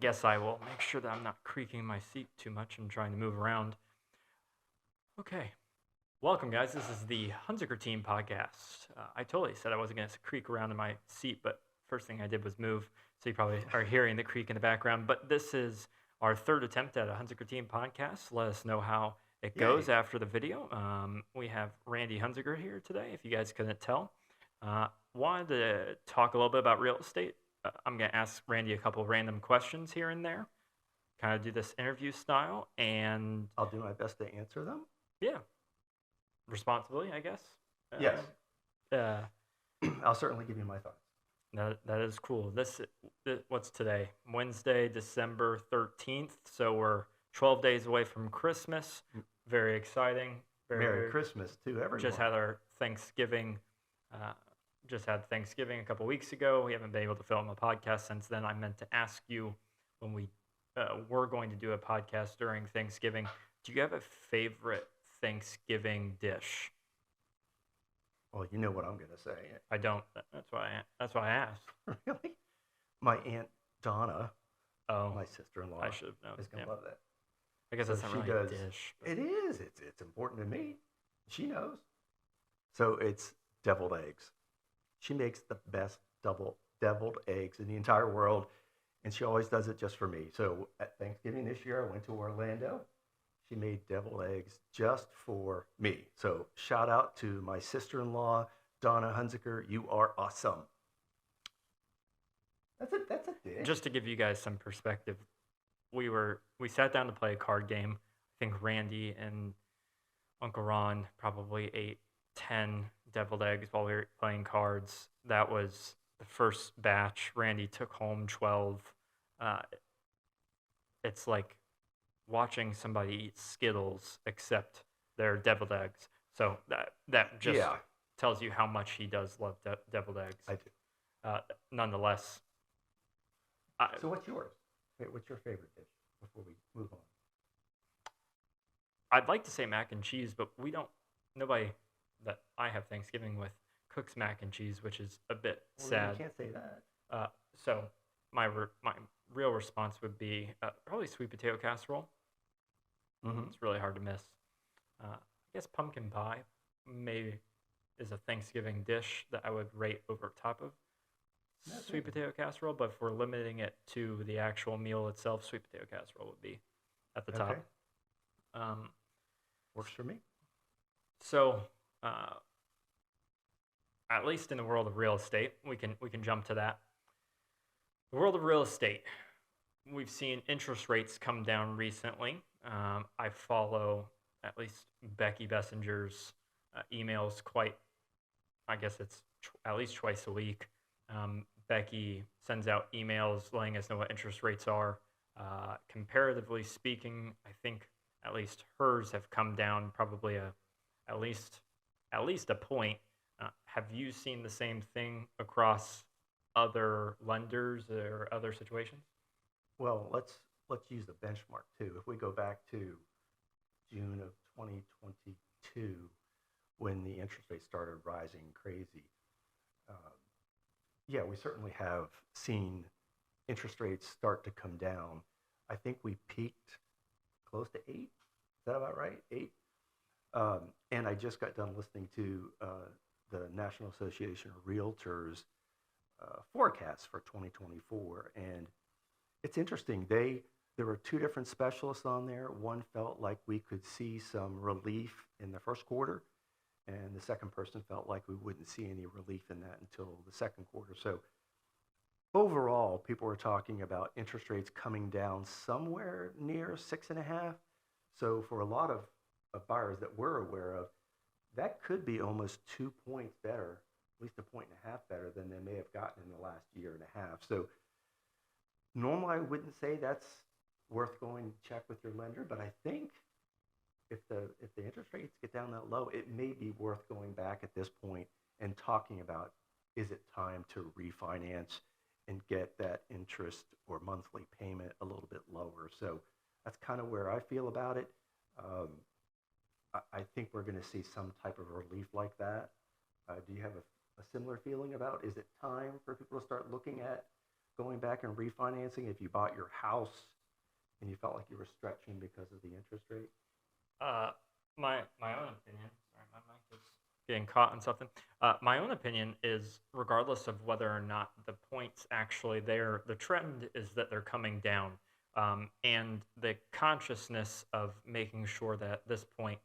guess I will make sure that I'm not creaking my seat too much and trying to move around. Okay. Welcome, guys. This is the Hunziker Team podcast. I totally said I wasn't going to creak around in my seat, but first thing I did was move. So you probably are hearing the creak in the background. But this is our third attempt at a Hunziker Team podcast. Let us know how it goes after the video. We have Randy Hunziker here today, if you guys couldn't tell. Wanted to talk a little bit about real estate. I'm going to ask Randy a couple random questions here and there, kind of do this interview style, and I'll do my best to answer them. yeah, responsibly, I guess. Yes. Uh, I'll certainly give you my thoughts. that is cool. What's today? Wednesday, December 13th. So we're 12 days away from Christmas. Very exciting. Merry Christmas to everyone. Just had our Thanksgiving. Just had Thanksgiving a couple weeks ago. We haven't been able to film a podcast since then. I meant to ask you when we were going to do a podcast during Thanksgiving. Do you have a favorite Thanksgiving dish? Well, you know what I'm going to say. I don't. That's why I asked. Really? My Aunt Donna, my sister-in-law, I should have known. is going to love that. I guess So that's not she really does. a dish. But It is. It's important to me. She knows. So it's deviled eggs. She makes the best deviled eggs in the entire world, and she always does it just for me. So at Thanksgiving this year, I went to Orlando. She made deviled eggs just for me. So shout out to my sister-in-law, Donna Hunziker. You are awesome. That's a dish. Just to give you guys some perspective, we sat down to play a card game. I think Randy and Uncle Ron probably ate 10 deviled eggs while we were playing cards. That was the first batch. Randy took home 12. It's like watching somebody eat Skittles, except they're deviled eggs. So that just tells you how much he does love deviled eggs. I do. Nonetheless. So what's yours? What's your favorite dish before we move on? I'd like to say mac and cheese, but nobody that I have Thanksgiving with cooks mac and cheese, which is a bit sad. You can't say that. So my real response would be probably sweet potato casserole. Mm-hmm. It's really hard to miss. I guess pumpkin pie maybe is a Thanksgiving dish that I would rate over top of sweet potato casserole, but if we're limiting it to the actual meal itself, sweet potato casserole would be at the top. Works for me. So, at least in the world of real estate, we can jump to that. The world of real estate, we've seen interest rates come down recently. I follow at least Becky Bessinger's emails I guess it's at least twice a week. Becky sends out emails letting us know what interest rates are. Comparatively speaking, I think at least hers have come down probably at least a point. Have you seen the same thing across other lenders or other situations? Well, let's use a benchmark too. If we go back to June of 2022, when the interest rate started rising crazy, we certainly have seen interest rates start to come down. I think we peaked close to 8. Is that about right? 8. And I just got done listening to the National Association of Realtors forecast for 2024, and it's interesting. There were 2 different specialists on there. One felt like we could see some relief in the first quarter, and the second person felt like we wouldn't see any relief in that until the second quarter. So overall, people were talking about interest rates coming down somewhere near 6.5. So for a lot of buyers that we're aware of, that could be almost 2 points better, at least 1.5 points better than they may have gotten in the last year and a half. So normally I wouldn't say that's worth going to check with your lender, but I think if the interest rates get down that low, it may be worth going back at this point and talking about, is it time to refinance and get that interest or monthly payment a little bit lower? So that's kind of where I feel about it. I think we're going to see some type of relief like that. Do you have a similar feeling about, is it time for people to start looking at going back and refinancing if you bought your house and you felt like you were stretching because of the interest rate? Uh, my own opinion. Sorry, my mic is getting caught on something. My own opinion is, regardless of whether or not the points actually there, the trend is that they're coming down, and the consciousness of making sure that at this point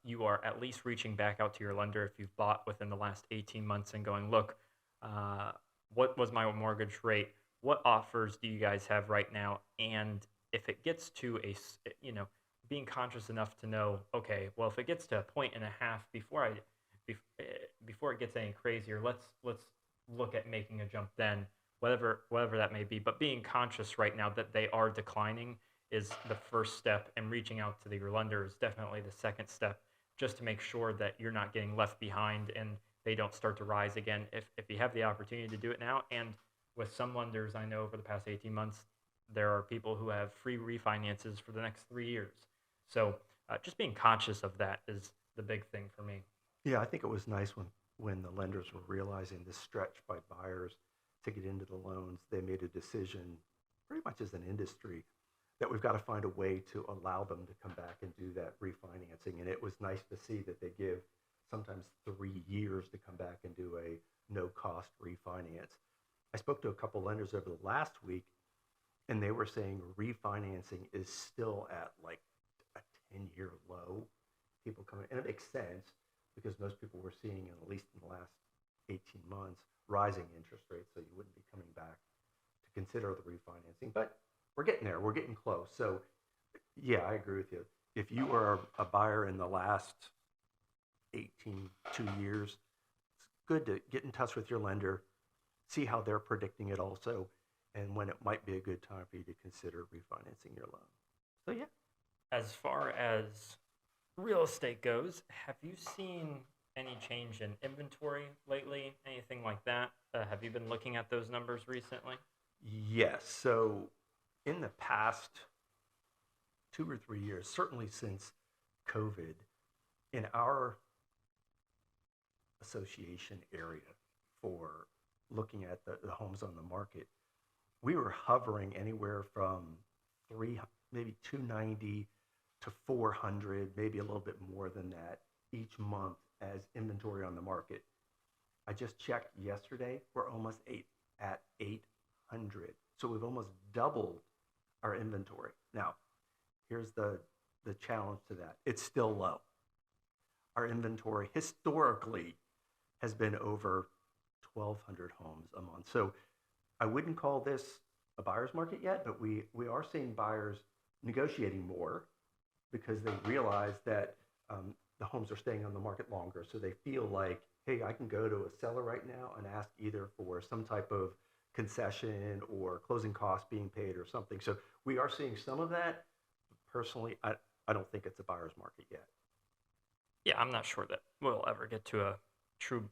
you are at least reaching back out to your lender if you've bought within the last 18 months and going, look, uh, what was my mortgage rate? What offers do you guys have right now? And if it gets to being conscious enough to know, okay, well, if it gets to a point and a half before it gets any crazier, let's look at making a jump then, whatever that may be. But being conscious right now that they are declining is the first step, and reaching out to your lender is definitely the second step, just to make sure that you're not getting left behind and they don't start to rise again. If you have the opportunity to do it now, and with some lenders I know over the past 18 months, there are people who have free refinances for the next 3 years. So just being conscious of that is the big thing for me. Yeah, I think it was nice when the lenders were realizing the stretch by buyers to get into the loans. They made a decision, pretty much as an industry, that we've got to find a way to allow them to come back and do that refinancing. And it was nice to see that they give sometimes 3 years to come back and do a no-cost refinance. I spoke to a couple lenders over the last week, and they were saying refinancing is still at like a 10-year low. People coming, and it makes sense because most people were seeing, at least in the last 18 months, rising interest rates, so you wouldn't be coming back to consider the refinancing. But we're getting there. We're getting close. So, yeah, I agree with you. If you were a buyer in the last 2 years, it's good to get in touch with your lender, see how they're predicting it also, and when it might be a good time for you to consider refinancing your loan. So, yeah. As far as real estate goes, have you seen any change in inventory lately? Anything like that? Have you been looking at those numbers recently? Yes. So, in the past 2 or 3 years, certainly since COVID, in our association area for looking at the homes on the market, we were hovering anywhere from maybe 290 to 400, maybe a little bit more than that each month as inventory on the market. I just checked yesterday, we're almost at 800. So we've almost doubled our inventory. Now, here's the challenge to that. It's still low. Our inventory historically has been over 1,200 homes a month. So I wouldn't call this a buyer's market yet, but we are seeing buyers negotiating more because they realize that the homes are staying on the market longer. So they feel like, hey, I can go to a seller right now and ask either for some type of concession or closing costs being paid or something. So we are seeing some of that. Personally, I don't think it's a buyer's market yet. Yeah, I'm not sure that we'll ever get to a true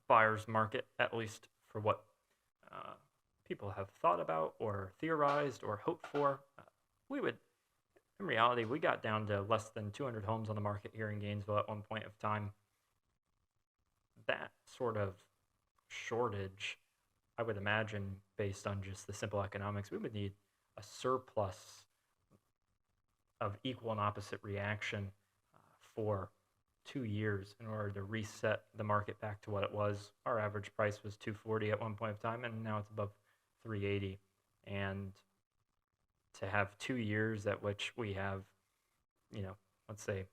buyer's market, at least for what people have thought about or theorized or hoped for. In reality, we got down to less than 200 homes on the market here in Gainesville at one point of time. That sort of shortage, I would imagine, based on just the simple economics, we would need a surplus of equal and opposite reaction for 2 years in order to reset the market back to what it was. Our average price was 240 at one point of time, and now it's above 380. And to have 2 years at which we have, let's say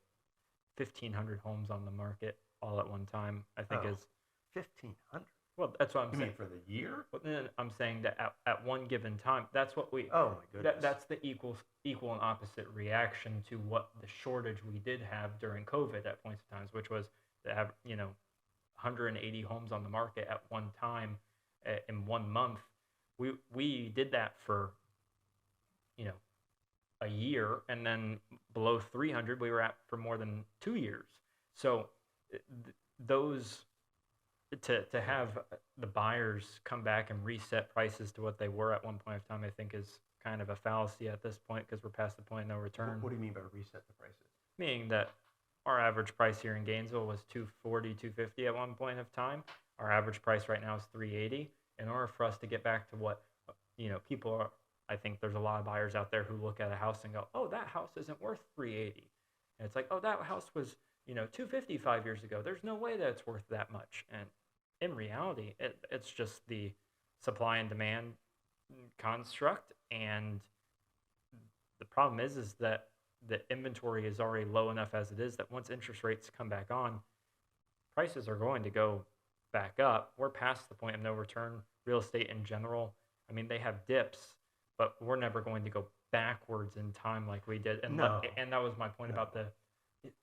1,500 homes on the market all at one time, I think is 1,500. Well, that's what I'm You saying. mean for the year? But then I'm saying that at one given time, that's what we. Oh my goodness. That's the equal and opposite reaction to what the shortage we did have during COVID at points of times, which was to have 180 homes on the market at one time in 1 month. We did that for a year, and then below 300 we were at for more than 2 years. So those. To have the buyers come back and reset prices to what they were at one point of time, I think is kind of a fallacy at this point because we're past the point of no return. What do you mean by reset the prices? Meaning that our average price here in Gainesville was 240, 250 at one point of time. Our average price right now is 380. In order for us to get back to what people are. I think there's a lot of buyers out there who look at a house and go, "Oh, that house isn't worth 380," and it's like, "Oh, that house was 250 5 years ago. There's no way that it's worth that much." And in reality, it's just the supply and demand construct, and the problem is that the inventory is already low enough as it is that once interest rates come back on, prices are going to go back up. We're past the point of no return. Real estate in general, I mean, they have dips, but we're never going to go backwards in time like we did. No, And that was my point no. about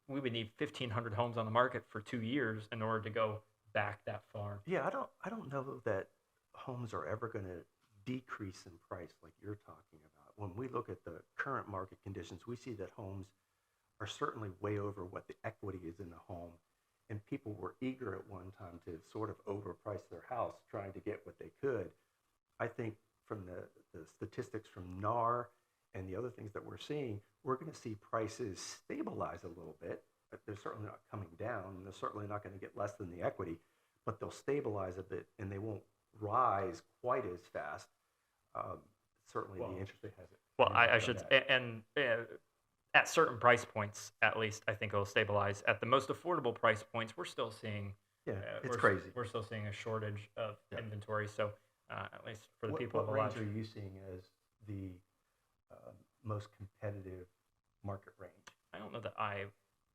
we would need 1,500 homes on the market for 2 years in order to go back that far. Yeah, I don't know that homes are ever going to decrease in price like you're talking about. When we look at the current market conditions, we see that homes are certainly way over what the equity is in the home. And people were eager at one time to sort of overprice their house, trying to get what they could. I think from the statistics from NAR and the other things that we're seeing, we're going to see prices stabilize a little bit. But they're certainly not coming down, and they're certainly not going to get less than the equity, but they'll stabilize a bit, and they won't rise quite as fast. Um, Certainly, Well, the interest rate has it. well, I should, and at certain price points, at least, I think it'll stabilize. At the most affordable price points, we're still seeing, Yeah, it's we're crazy. we're still seeing a shortage of Yeah. inventory. So, at least for the people What of range Alachua. are you seeing as the most competitive market range? I don't know that I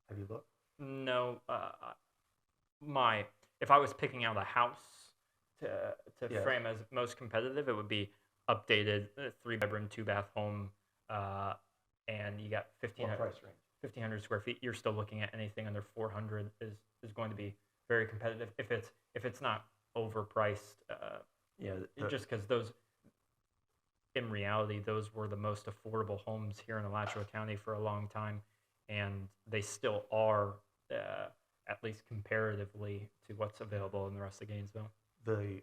Have you looked? know my if I was picking out a house to Yes. frame as most competitive, it would be updated 3 bedroom, 2 bath home, and you got What price range? 1,500 square feet. You're still looking at anything under 400 is going to be very competitive if it's not overpriced. Yeah, Just because those in reality those were the most affordable homes here in Alachua County for a long time, and they still are, at least comparatively to what's available in the rest of Gainesville. the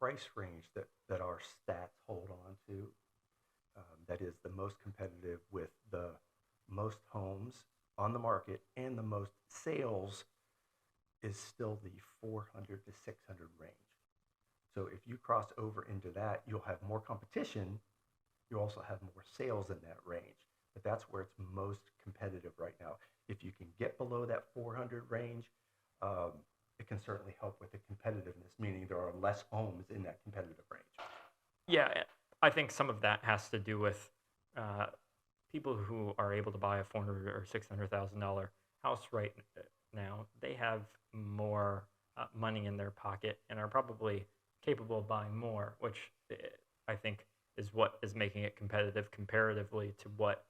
price range that our stats hold on to, that is the most competitive with the most homes on the market and the most sales, is still the 400 to 600 range. So if you cross over into that, you'll have more competition. You also have more sales in that range. But that's where it's most competitive right now. If you can get below that 400 range, it can certainly help with the competitiveness, meaning there are less homes in that competitive range. Yeah, I think some of that has to do with people who are able to buy a $400 or $600,000 house right now. They have more money in their pocket and are probably capable of buying more, which I think is what is making it competitive comparatively to what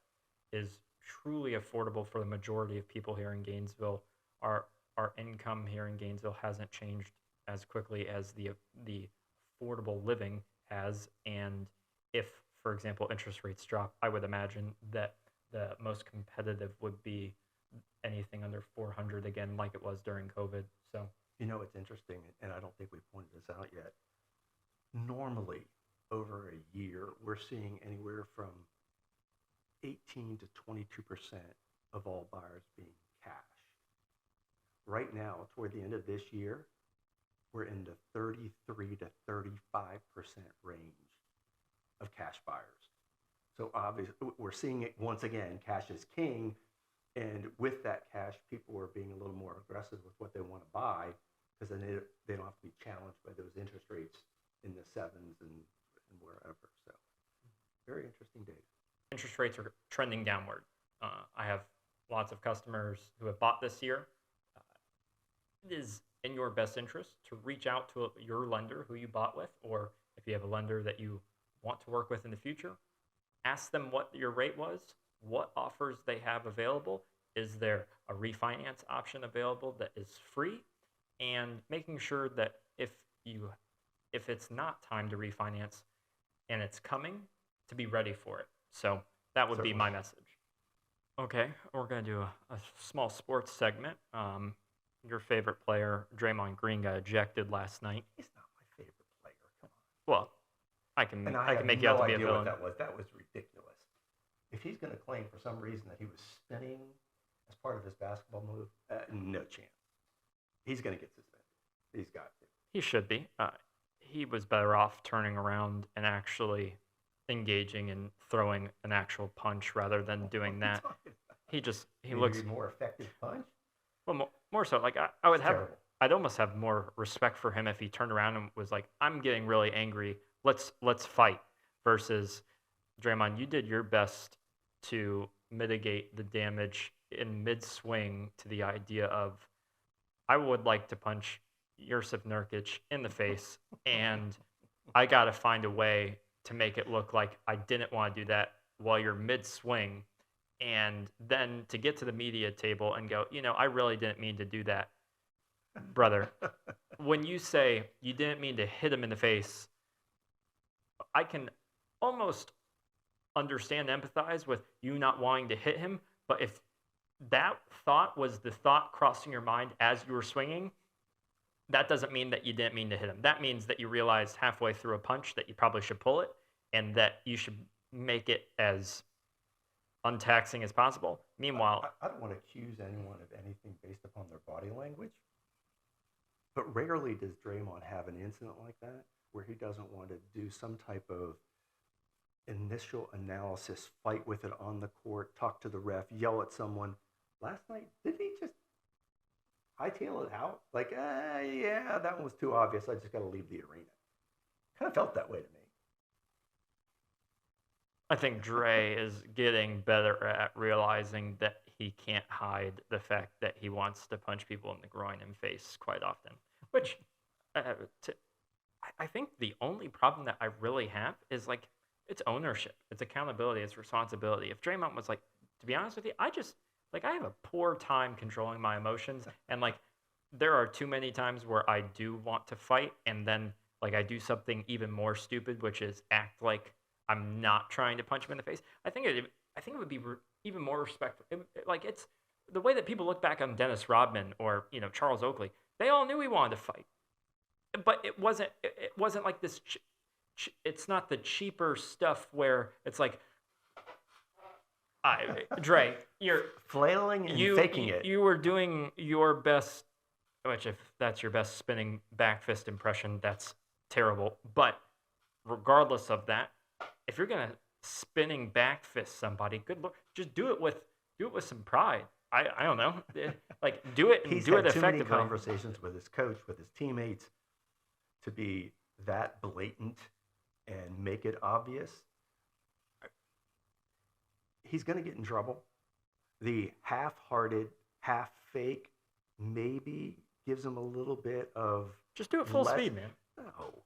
is truly affordable for the majority of people here in Gainesville. Our income here in Gainesville hasn't changed as quickly as the affordable living has, and if, for example, interest rates drop, I would imagine that the most competitive would be anything under 400 again, like it was during COVID. So, It's interesting, and I don't think we pointed this out yet. Normally, over a year, we're seeing anywhere from 18 to 22% of all buyers being cash. Right now, toward the end of this year, we're in the 33 to 35% range of cash buyers. So obviously, we're seeing it once again, cash is king. And with that cash, people are being a little more aggressive with what they want to buy, because then they don't have to be challenged by those interest rates in the sevens and wherever. So very interesting data. interest rates are trending downward. I have lots of customers who have bought this year. It is in your best interest to reach out to your lender who you bought with, or if you have a lender that you want to work with in the future, ask them what your rate was, what offers they have available. Is there a refinance option available that is free? And making sure that if it's not time to refinance and it's coming, to be ready for it. So that would be my message. Okay, we're going to do a small sports segment. Your favorite player, Draymond Green, got ejected last night. He's not my favorite player. Come on. Well, I can And I can make you out to be a villain. What that was. That was ridiculous. If he's going to claim for some reason that he was spinning as part of his basketball move, no chance. He's going to get suspended. He's got to. He should be. he was better off turning around and actually engaging and throwing an actual punch rather than What doing are you that. talking about? He Maybe looks a more effective punch? well more so like I would It's have terrible. I'd almost have more respect for him if he turned around and was like, I'm getting really angry. Let's fight versus Draymond, you did your best to mitigate the damage in mid swing to the idea of I would like to punch Yusuf Nurkic in the face, and I got to find a way to make it look like I didn't want to do that while you're mid swing, and then to get to the media table and go, I really didn't mean to do that, brother. When you say you didn't mean to hit him in the face, I can almost understand, empathize with you not wanting to hit him, but if that thought was the thought crossing your mind as you were swinging, that doesn't mean that you didn't mean to hit him. That means that you realized halfway through a punch that you probably should pull it and that you should make it as untaxing as possible. Meanwhile, I don't want to accuse anyone of anything based upon their body language, but rarely does Draymond have an incident like that where he doesn't want to do some type of initial analysis, fight with it on the court, talk to the ref, yell at someone. Last night, did he just hightail it out? Like, yeah, that one was too obvious. I just got to leave the arena. Kind of felt that way to me. I think Dre is getting better at realizing that he can't hide the fact that he wants to punch people in the groin and face quite often. Which, I think the only problem that I really have is like it's ownership, it's accountability, it's responsibility. If Draymond was like, to be honest with you, I have a poor time controlling my emotions, and like there are too many times where I do want to fight, and then like I do something even more stupid, which is act like I'm not trying to punch him in the face. I think it would be even more respectful. Like it's the way that people look back on Dennis Rodman or Charles Oakley. They all knew he wanted to fight, but it wasn't like this. It's not the cheaper stuff where it's like, Dre, you're flailing and faking it. You were doing your best, which if that's your best spinning back fist impression, that's terrible. But regardless of that, if you're gonna spinning back fist somebody, good lord, just do it with some pride. I don't know, like do it and He's do had it too many effectively. conversations with his coach, with his teammates, to be that blatant and make it obvious. He's going to get in trouble. The half-hearted, half-fake maybe gives him a little bit of Just do it full less- speed, man. No.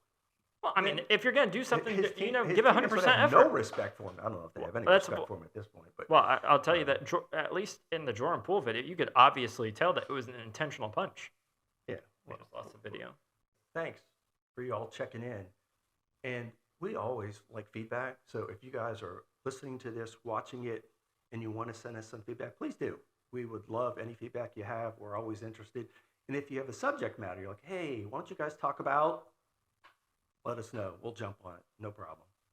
Well, I mean, if you're gonna do something, His team- his give teammates 100% would have effort. no respect for him. I don't know if they have any Well, that's- respect for him at this point. But Well, I'll tell you that at least in the Jordan Poole video, you could obviously tell that it was an intentional punch. yeah. We just lost the video. Thanks for you all checking in. And we always like feedback. So if you guys are listening to this, watching it, and you want to send us some feedback, please do. We would love any feedback you have. We're always interested. And if you have a subject matter, you're like, hey, why don't you guys talk about, let us know. We'll jump on it. No problem.